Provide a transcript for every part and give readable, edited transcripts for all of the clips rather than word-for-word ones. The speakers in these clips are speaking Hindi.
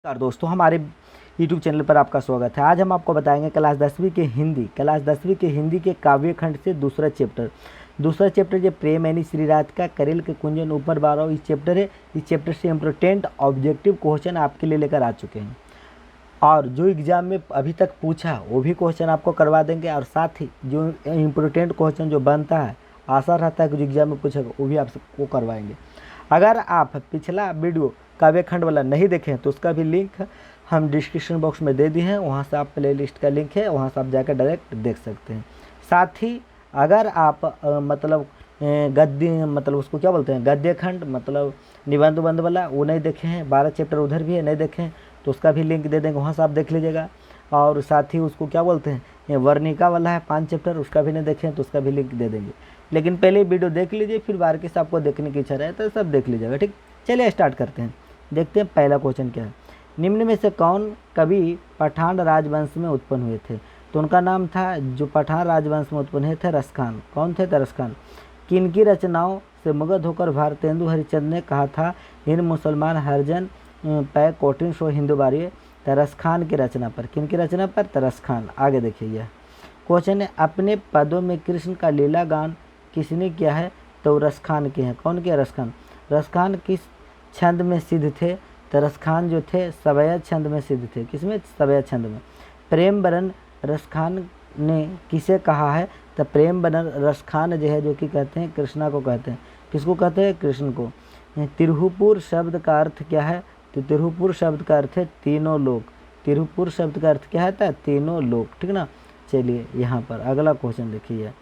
नमस्कार दोस्तों, हमारे YouTube चैनल पर आपका स्वागत है। आज हम आपको बताएंगे क्लास 10वीं के हिंदी के काव्य खंड से दूसरा चैप्टर जो प्रेम यानी श्री राधिका करेल के कुंजन ऊपर बारह इस चैप्टर है। इस चैप्टर से इम्पोर्टेंट ऑब्जेक्टिव क्वेश्चन आपके लिए लेकर आ चुके हैं और जो एग्जाम में अभी तक पूछा वो भी क्वेश्चन आपको करवा देंगे और साथ ही जो इम्पोर्टेंट क्वेश्चन जो बनता है, आशा रहता है कि जो एग्जाम में पूछेगा वो भी आपको करवाएंगे। अगर आप पिछला वीडियो काव्य खंड वाला नहीं देखें तो उसका भी लिंक हम डिस्क्रिप्शन बॉक्स में दे दिए हैं, वहाँ से आप प्ले लिस्ट का लिंक है, वहाँ से आप जाकर डायरेक्ट देख सकते हैं। साथ ही अगर आप गद्य उसको क्या बोलते हैं, गद्य खंड निबंध बंध वाला वो नहीं देखे हैं, 12 चैप्टर उधर भी है नहीं देखे हैं तो उसका भी लिंक दे देंगे, वहाँ से आप देख लीजिएगा। और साथ ही उसको क्या बोलते हैं, ये वर्णिका वाला है 5 चैप्टर, उसका भी नहीं देखें तो उसका भी लिंक दे देंगे। लेकिन पहले वीडियो देख लीजिए, फिर बाकी से आपको देखने की इच्छा रहे तो सब देख लीजिएगा। ठीक, चलिए स्टार्ट करते हैं। देखते हैं पहला क्वेश्चन क्या है। निम्न में से कौन कवि पठान राजवंश में उत्पन्न हुए थे? तो उनका नाम था, जो पठान राजवंश में उत्पन्न हुए थे, रसखान। कौन थे? तरसखान। किनकी रचनाओं से मुग्ध होकर भारतेंदु हरिश्चंद्र ने कहा था, इन मुसलमान हरजन पै कोटिन सो हिंदू बारिये? तरसखान की रचना पर। किनकी रचना पर? तरसखान। आगे देखिए यह क्वेश्चन है, अपने पदों में कृष्ण का लीला गान किसने किया है? तो रसखान के हैं। कौन के? रसखान। रसखान किस छंद में सिद्ध थे? तरसखान जो थे सवैया छंद में सिद्ध थे। किसमें? सवैया छंद में। प्रेम बरन रसखान ने किसे कहा है? तो प्रेम बरन रसखान जो है, जो कि कहते हैं कृष्णा को कहते हैं। किसको कहते हैं? कृष्ण को। तिरुहुपुर शब्द का अर्थ क्या है? तो तिरुहुपुर शब्द का अर्थ है तीनों लोक। तिरुहुपुर शब्द का अर्थ क्या है? तीनों लोक। ठीक ना। चलिए यहाँ पर अगला क्वेश्चन देखिए।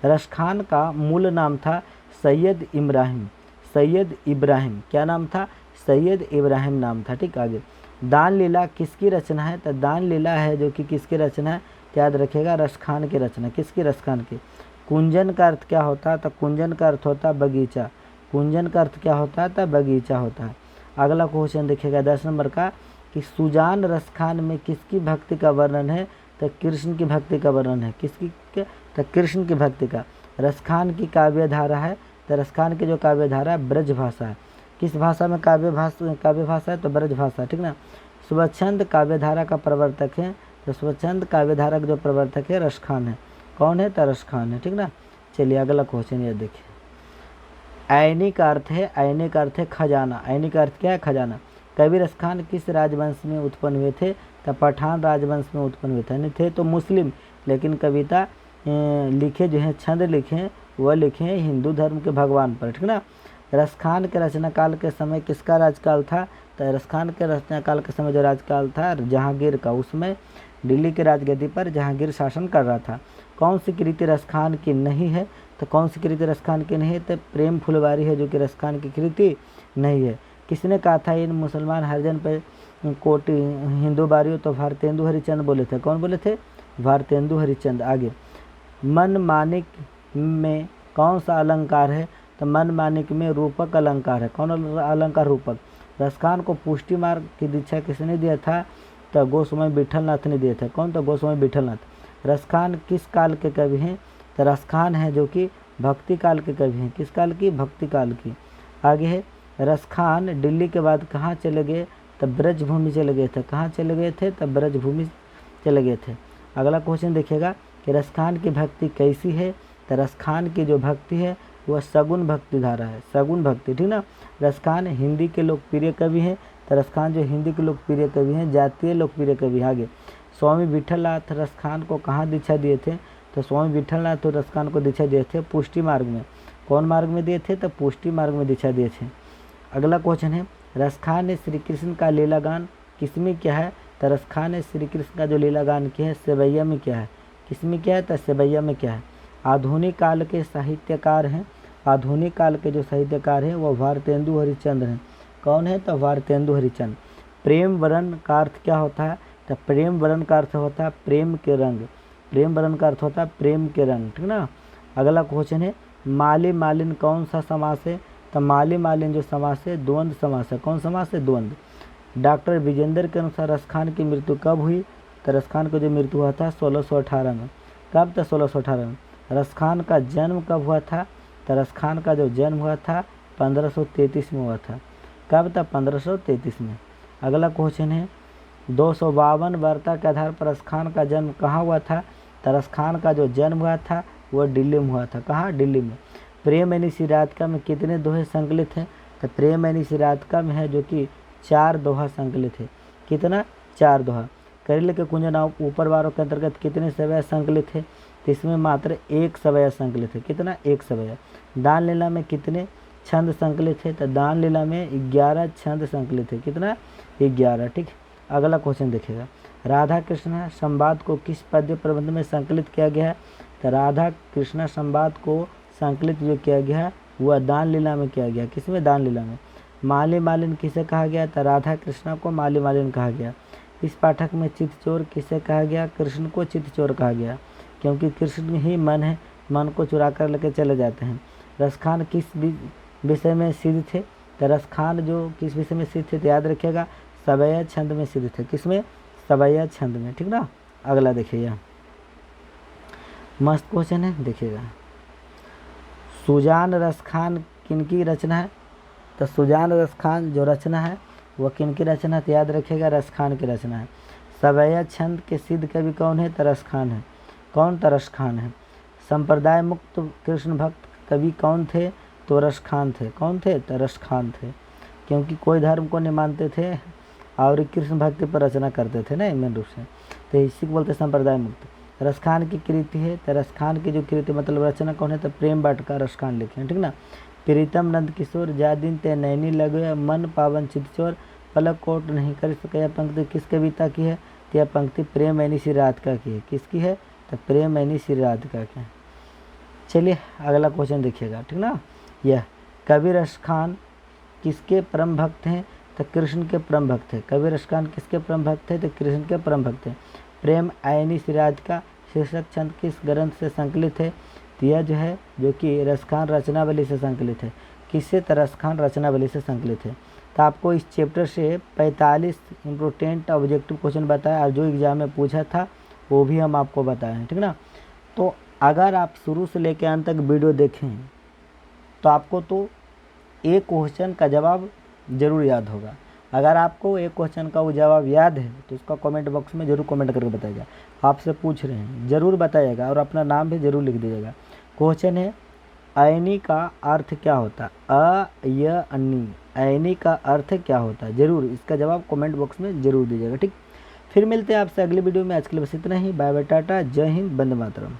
रसखान का मूल नाम था सैयद इब्राहिम। सैयद इब्राहिम क्या नाम था? सैयद इब्राहिम नाम था। ठीक, आगे दान लीला किसकी रचना है? तो दान लीला है जो कि किसकी रचना है? याद रखिएगा, रसखान की रचना। किसकी? रसखान की। कुंजन का अर्थ क्या होता है? तो कुंजन का अर्थ होता है बगीचा। कुंजन का अर्थ क्या होता है? तो बगीचा होता है। अगला क्वेश्चन देखिएगा 10 नंबर का, कि सुजान रसखान में किसकी भक्ति का वर्णन है? तो कृष्ण की भक्ति का वर्णन है। किसकी? तो कृष्ण की भक्ति का। रसखान की काव्य धारा है, तो रसखान की जो काव्य धारा ब्रज भाषा है। किस भाषा में काव्य भाषा है? तो ब्रज भाषा। ठीक ना। स्वच्छंद काव्य धारा का प्रवर्तक है, तो स्वच्छंद काव्य धारा का जो प्रवर्तक है रसखान है। कौन है? तो रसखान है। ठीक ना। चलिए अगला क्वेश्चन ये देखिए। ऐनी का अर्थ है, ऐनी का अर्थ है खजाना। ऐनी का अर्थ क्या है? खजाना। कवि रसखान किस राजवंश में उत्पन्न हुए थे? तो पठान राजवंश में उत्पन्न हुए थे। नहीं थे तो मुस्लिम, लेकिन कविता लिखे जो हैं, छंद लिखे हैं, वह लिखे हैं हिंदू धर्म के भगवान पर। ठीक ना। रसखान के रचना काल के समय किसका राजकाल था? तो रसखान के रचना काल के समय जो राजकाल था जहांगीर का, उसमें दिल्ली की राजगद्दी पर जहांगीर शासन कर रहा था। कौन सी कृति रसखान की नहीं है? तो कौन सी कृति रसखान की नहीं है? तो प्रेम फुलवारी है, जो कि रसखान की कृति नहीं है। किसने कहा था इन मुसलमान हरिजन पे कोटि हिंदू बारियों? तो भारतेंदु हरिश्चंद्र बोले थे। कौन बोले थे? भारतेंदु हरिश्चंद्र। आगे मन मानिक में कौन सा अलंकार है? तो मन मानिक में रूपक अलंकार है। कौन अलंकार? रूपक। रसखान को पुष्टि मार्ग की दीक्षा किसने दिया था? तो गोस्वामी विठलनाथ ने दिए थे। कौन? तो गोस्वामी विठलनाथ। रसखान किस काल के कवि हैं? तो रसखान है जो कि भक्ति काल के कवि हैं। किस काल की? भक्ति काल की। आगे है, रसखान दिल्ली के बाद कहाँ चले गए? तो ब्रजभूमि चले गए थे। कहाँ चले गए थे? तो ब्रजभूमि चले गए थे। अगला क्वेश्चन देखिएगा कि रसखान की भक्ति कैसी है? तो रसखान की जो भक्ति है वह सगुन भक्ति धारा है। सगुन भक्ति। ठीक ना। रसखान हिंदी के लोकप्रिय कवि हैं। तो रसखान जो हिंदी के लोकप्रिय कवि हैं, जातीय लोकप्रिय कवि। आगे स्वामी विठलनाथ रसखान को कहाँ दीक्षा दिए थे? तो स्वामी विठलनाथ तो रसखान को दीक्षा दिए थे पुष्टि मार्ग में। कौन मार्ग में दिए थे? तो पुष्टि मार्ग में दीक्षा दिए थे। अगला क्वेश्चन है, रसखान ने श्री कृष्ण का लीला गान किसमें किया है? तो रसखान ने श्री कृष्ण का जो लीला गान किया है सेवैया में किया है। किसमें किया है? तो सेवैया में किया है। आधुनिक काल के साहित्यकार हैं, आधुनिक काल के जो साहित्यकार हैं वह भारतेंदु हरिश्चंद्र हैं। कौन है? तो भारतेंदु हरिश्चंद्र। प्रेम वरण का अर्थ क्या होता है? तो प्रेम वरण का अर्थ होता है प्रेम के रंग। प्रेम वरण का अर्थ होता है प्रेम के रंग। ठीक ना। अगला क्वेश्चन है, माली मालिन कौन सा समास है? तो माली मालिन जो समास है द्वंद्व समास है। कौन समास है? द्वंद्व। डॉक्टर विजेंद्र के अनुसार रसखान की मृत्यु कब हुई? तो रसखान की जो मृत्यु हुआ था 1618 में। कब? तो 1618 में। रसखान का जन्म कब हुआ था? तो रसखान का जो जन्म हुआ था 1533 में हुआ था। कब? था 1533 में। अगला क्वेश्चन है 252 वार्ता के आधार पर रस खान का जन्म कहाँ हुआ था? तो रस खान का जो जन्म हुआ था वह दिल्ली में हुआ था। कहाँ? दिल्ली में। प्रेम एनिसी राधिका में कितने दोहे संकलित हैं? तो प्रेम एनिसी राधिका में है जो कि 4 दोहा संकलित है। कितना? 4 दोहा। करेल के कुंजन ऊपर वारों के अंतर्गत कितने सवैया संकलित है? तो इसमें मात्र 1 सवैया संकलित है। कितना? 1 सवैया। दान लीला में कितने छंद संकलित है? तो दान लीला में 11 छंद संकलित है। कितना? 11। ठीक। अगला क्वेश्चन देखिएगा, राधा कृष्ण संवाद को किस पद्य प्रबंध में संकलित किया गया है? तो राधा कृष्ण संवाद को संकलित जो किया गया है वह दान लीला में किया गया। किसमें? दान लीला में। माली मालिन किसे कहा गया? तो राधा कृष्ण को माली मालिन कहा गया। इस पाठक में चित्तचोर किसे कहा गया? कृष्ण को चित्तचोर कहा गया, क्योंकि कृष्ण ही मन है, मन को चुरा कर लेकर चले जाते हैं। रसखान किस विषय में सिद्ध थे? तो रसखान जो किस विषय में सिद्ध थे तो याद रखिएगा, सवैया छंद में सिद्ध थे। किसमें? सवैया छंद में। ठीक ना। अगला देखिएगा, मस्त क्वेश्चन है, देखिएगा। सुजान रसखान किनकी रचना है? तो सुजान रसखान जो रचना है वह किनकी रचना है? तो याद रखिएगा, रसखान की रचना है। सवैया छंद के सिद्ध कवि कौन है? तो रसखान है। कौन? तो रसखान है। संप्रदाय मुक्त कृष्ण भक्त कवि कौन थे? तो रसखान थे। कौन थे? तो रसखान थे, क्योंकि कोई धर्म को नहीं मानते थे और कृष्ण भक्ति पर रचना करते थे ना, मेन रूप से। तो इसी को बोलते संप्रदाय मुक्त। रसखान की कृति है, तो रसखान की जो कृति मतलब रचना कौन है? तो प्रेम वाटिका रसखान लिखे हैं। ठीक ना। प्रीतम नंद किशोर जा दिन ते नैनी लगे मन पावन चित्तचोर पलक कोट नहीं कर सके। यह पंक्ति किस कविता की है? तो यह पंक्ति प्रेम एनिसी राधिका की है। किसकी है? तो प्रेम एनिसी राधिका की है। चलिए अगला क्वेश्चन देखिएगा। ठीक ना। यह कवि रसखान किसके परम भक्त हैं? तो कृष्ण के परम भक्त हैं। कवि रसखान किसके परम भक्त हैं? तो कृष्ण के परम भक्त हैं। प्रेम एनिसी राधिका शीर्षक छंद किस ग्रंथ से संकलित है? तो यह जो है जो कि रसखान रचनावली से संकलित है। किससे? तो रसखान रचनावली से संकलित है। तो आपको इस चैप्टर से 45 इम्पोर्टेंट ऑब्जेक्टिव क्वेश्चन बताया और जो एग्जाम में पूछा था वो भी हम आपको बताए हैं। ठीक ना। तो अगर आप शुरू से लेकर अंत तक वीडियो देखें तो आपको तो एक क्वेश्चन का जवाब ज़रूर याद होगा। अगर आपको एक क्वेश्चन का वो जवाब याद है तो उसका कमेंट बॉक्स में ज़रूर कमेंट करके बताइएगा। आपसे पूछ रहे हैं ज़रूर बताइएगा और अपना नाम भी ज़रूर लिख दीजिएगा। क्वेश्चन है, ऐनी का अर्थ क्या होता है? अयनी, ऐनी का अर्थ क्या होता है? ज़रूर इसका जवाब कमेंट बॉक्स में ज़रूर दीजिएगा। ठीक। फिर मिलते हैं आपसे अगली वीडियो में। आज के लिए बस इतना ही। बाय बाय, टाटा, जय हिंद, वंदे मातरम।